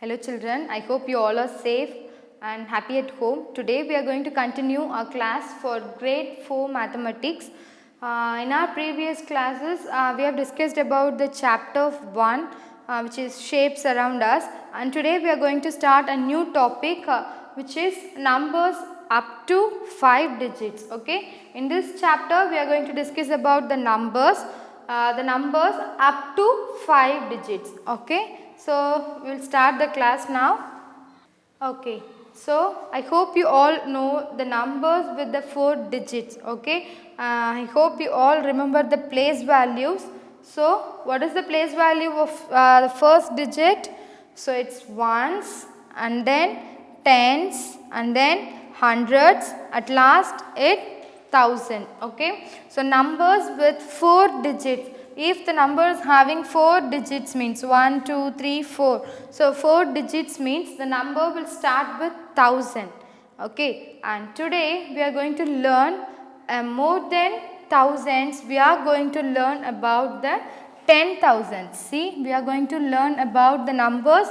Hello children, I hope you all are safe and happy at home. Today we are going to continue our class for grade 4 mathematics. In our previous classes we have discussed about the chapter 1 which is shapes around us, and today we are going to start a new topic which is numbers up to 5 digits. Okay, in this chapter we are going to discuss about the numbers up to 5 digits. Okay, so we will start the class now. Okay, so I hope you all know the numbers with the 4 digits. Okay, I hope you all remember the place values. So what is the place value of the first digit? So it's ones, and then tens, and then hundreds, at last it thousand. Okay, so numbers with 4 digits. If the number is having 4 digits means 1, 2, 3, 4. So 4 digits means the number will start with 1000. Okay, and today we are going to learn more than thousands. We are going to learn about the 10,000. See, we are going to learn about the numbers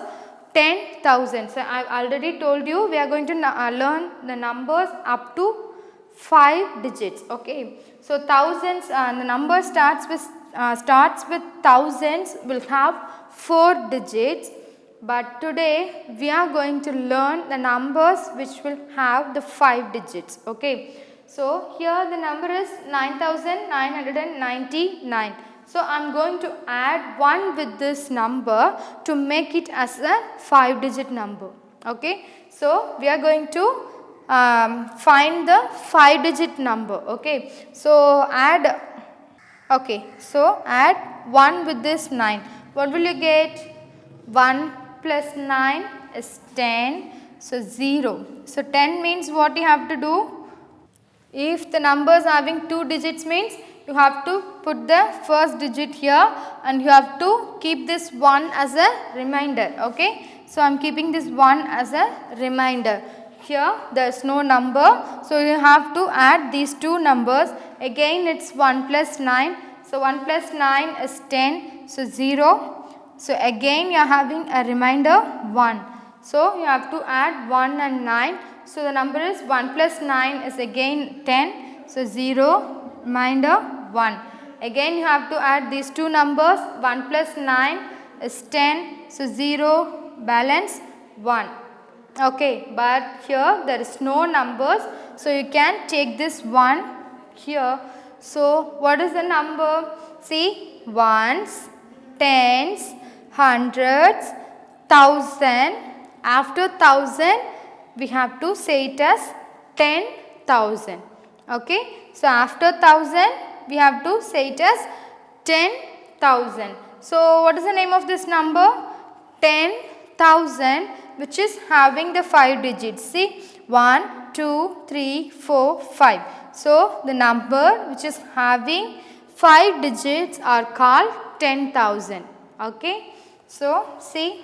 10,000. So I already told you we are going to learn the numbers up to 5 digits. Okay, so thousands, the number starts with thousands, will have 4 digits, but today we are going to learn the numbers which will have the 5 digits. Okay, so here the number is 9999. So I am going to add 1 with this number to make it as a 5 digit number. Okay, so we are going to find the 5 digit number. Okay, so add 1 with this 9. What will you get? 1 plus 9 is 10. So 0. So 10 means what you have to do? If the number is having 2 digits means you have to put the first digit here, and you have to keep this 1 as a reminder. Okay, so I am keeping this 1 as a reminder. Here there is no number, so you have to add these two numbers. Again it's 1 plus 9. So 1 plus 9 is 10. So 0. So again you are having a reminder 1. So you have to add 1 and 9. So the number is 1 plus 9 is again 10. So 0, reminder 1. Again you have to add these two numbers. 1 plus 9 is 10. So 0, balance 1. Okay, but here there is no numbers, so you can take this 1 here. So what is the number? See, ones, tens, hundreds, thousand. After 1000 we have to say it as 10,000. Okay, so after 1000 we have to say it as 10,000. So what is the name of this number? 10,000, which is having the 5 digits. See, 1, 2, 3, 4, 5. So the number which is having 5 digits are called 10,000. Okay, so see,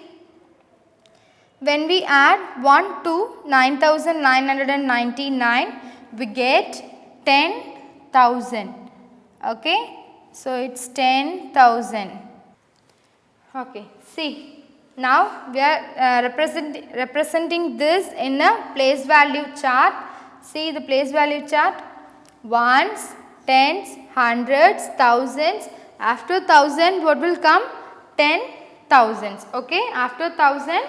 when we add 1 to 9999, we get 10,000. Okay, so it's 10,000. Okay, see. Now we are representing this in a place value chart. See the place value chart. Ones, tens, hundreds, thousands. After 1000 what will come? 10,000s. Okay, after 1000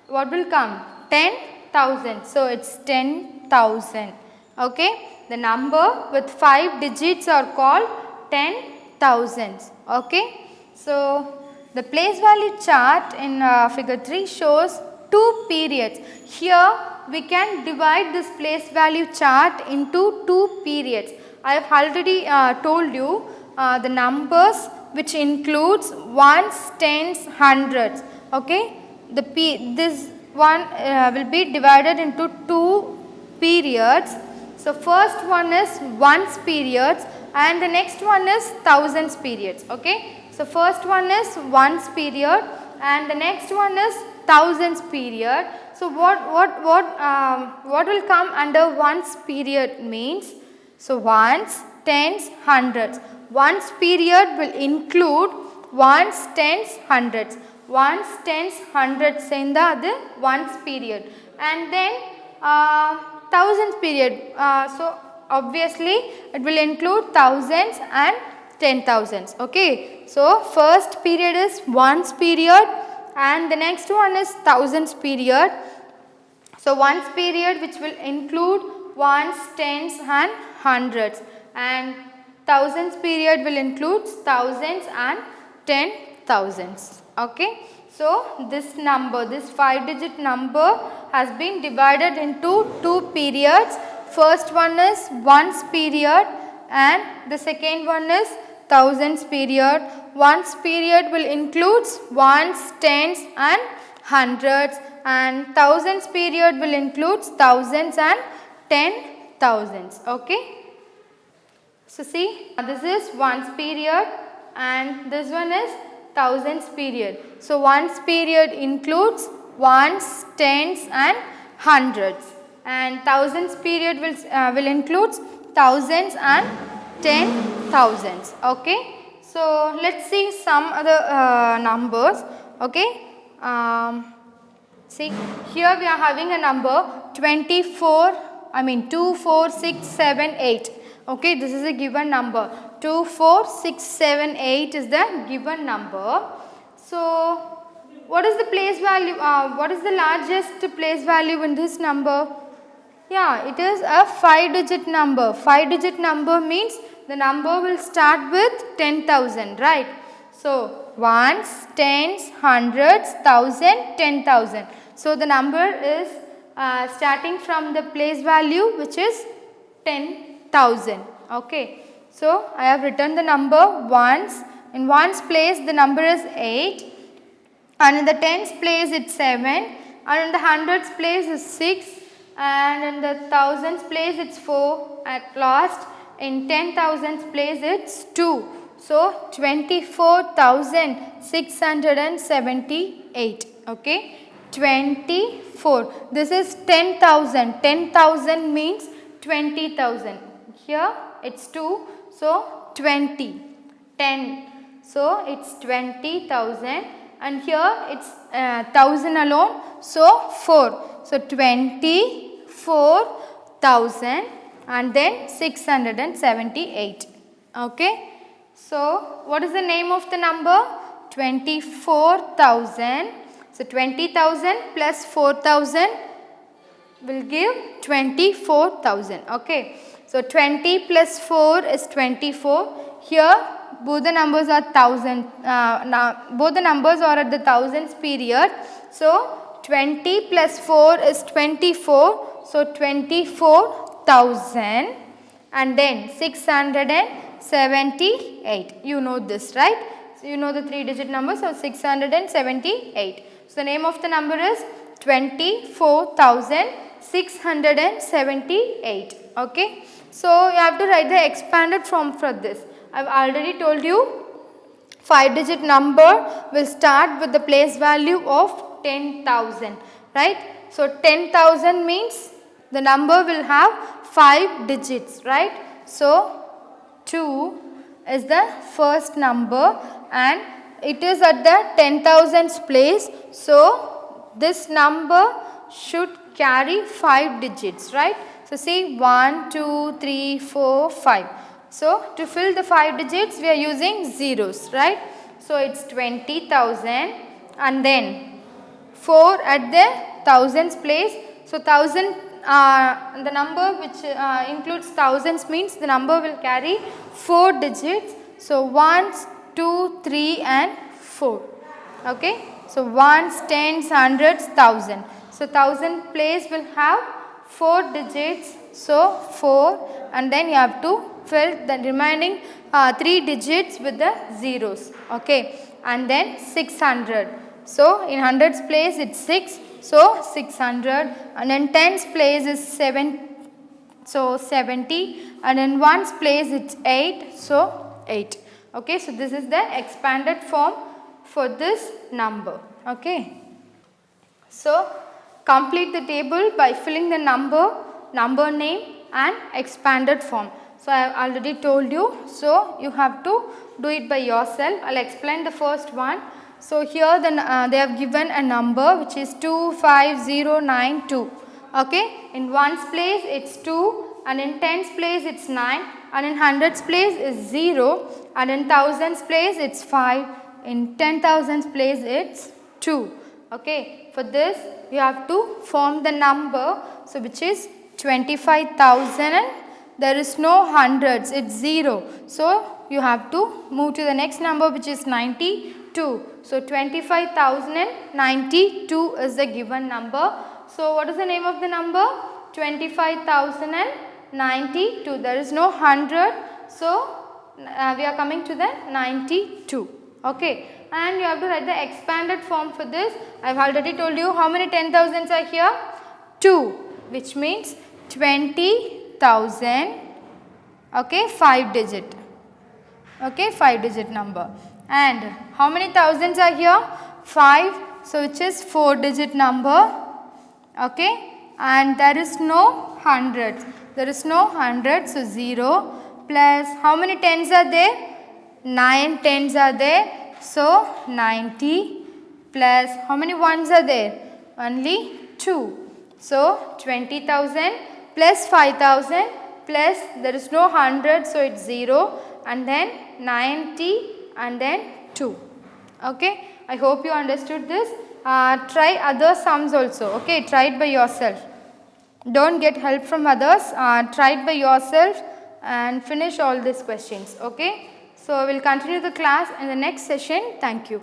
what will come? 10,000. So it's 10,000. Okay, the number with 5 digits are called 10,000s. Okay, so the place value chart in figure 3 shows 2 periods. Here we can divide this place value chart into 2 periods. I have already told you the numbers which includes ones, tens, hundreds. Okay, this one will be divided into 2 periods. So first one is ones periods and the next one is thousands periods. Okay, so first one is ones period and the next one is thousands period. So what will come under ones period means? So ones, tens, hundreds. Ones period will include ones, tens, hundreds. ones, tens, hundreds சேர்ந்தா அது ones period. And then thousands period. So obviously it will include thousands and 10,000s. Okay. So first period is ones period and the next one is thousands period. So ones period which will include ones, tens and hundreds, and thousands period will include thousands and 10,000s. Okay. So this number, this 5-digit number has been divided into two periods. First one is ones period and the second one is thousands period. Ones period will include ones, tens and hundreds, and thousands period will include thousands and 10,000s. Okay. So see, this is ones period and this one is thousands period. So ones period includes ones, tens and hundreds, and thousands period will include thousands and 10,000s. Okay. So let's see some other numbers. Okay. See, here we are having a number 24678. Okay, this is a given number. 24678 is the given number. So what is the place value? What is the largest place value in this number? Yeah, it is a 5-digit number. 5-digit number means the number will start with 10,000, right? So ones, tens, hundreds, thousand, 10,000. So the number is starting from the place value which is 10,000. Okay. So I have written the number ones. In ones place the number is 8, and in the tens place it's 7, and in the hundreds place is 6, and in the thousands place it's 4. At last in 10,000s place it's 2. So 24,678. Okay. 24. This is 10,000. 10,000 means 20,000. Here it's 2. So 20. 10. So it's 20,000. And here it's 1,000 alone. So 4. So 24,000 and then 678. Okay. So what is the name of the number? 24,000. So 20,000 plus 4,000 will give 24,000. Okay. So 20 plus 4 is 24. Here both the numbers are 1,000. Both the numbers are at the thousands period. So 20 plus 4 is 24. So 24,000 and then 678. You know this, right? So you know the 3-digit number. So 678. So the name of the number is 24,678. Okay. So you have to write the expanded form for this. I have already told you 5-digit number will start with the place value of 10,000, right? So 10,000 means the number will have 5 digits, right? So 2 is the first number and it is at the 10,000s place. So this number should carry 5 digits, right? So see 1, 2, 3, 4, 5. So to fill the 5 digits we are using zeros, right? So it's 20,000 and then 4 at the thousands place. So 1,000 the number which includes thousands means the number will carry 4 digits. So ones, 2, 3 and 4. Okay. So ones, tens, hundreds, 1,000. So 1,000 place will have 4 digits. So 4 and then you have to fill the remaining 3 digits with the zeros. Okay. And then 600. So in hundreds place it's 6. So 600 and in tens place is 7. So 70 and in ones place it's 8. So 8. Okay. So this is the expanded form for this number. Okay. So complete the table by filling the number, number name and expanded form. So I have already told you. So you have to do it by yourself. I will explain the first one. So here they have given a number which is 25092. Okay, in ones place it's 2, and in tens place it's 9, and in hundreds place is 0, and in thousands place it's 5, in 10,000s place it's 2. Okay, for this you have to form the number, so which is 25,000, and there is no hundreds, it's 0. So you have to move to the next number which is 92. So 25,092 is the given number. So what is the name of the number? 25,092. There is no 100. So we are coming to the 92. Okay. And you have to write the expanded form for this. I have already told you how many 10,000s are here? 2, which means 20,000. Okay, 5 digit. Okay, 5 digit number. And how many thousands are here? 5. So which is 4 digit number. Okay, and there is no hundreds. There is no hundreds, so 0 plus how many tens are there? 9 tens are there. So 90 plus how many ones are there? Only 2. So 20,000 plus 5,000 plus there is no 100, so it's 0, and then 90 and then 2. Okay, I hope you understood this. Try other sums also. Okay, try it by yourself. Don't get help from others. Try it by yourself and finish all these questions. Okay, so we will continue the class in the next session. Thank you.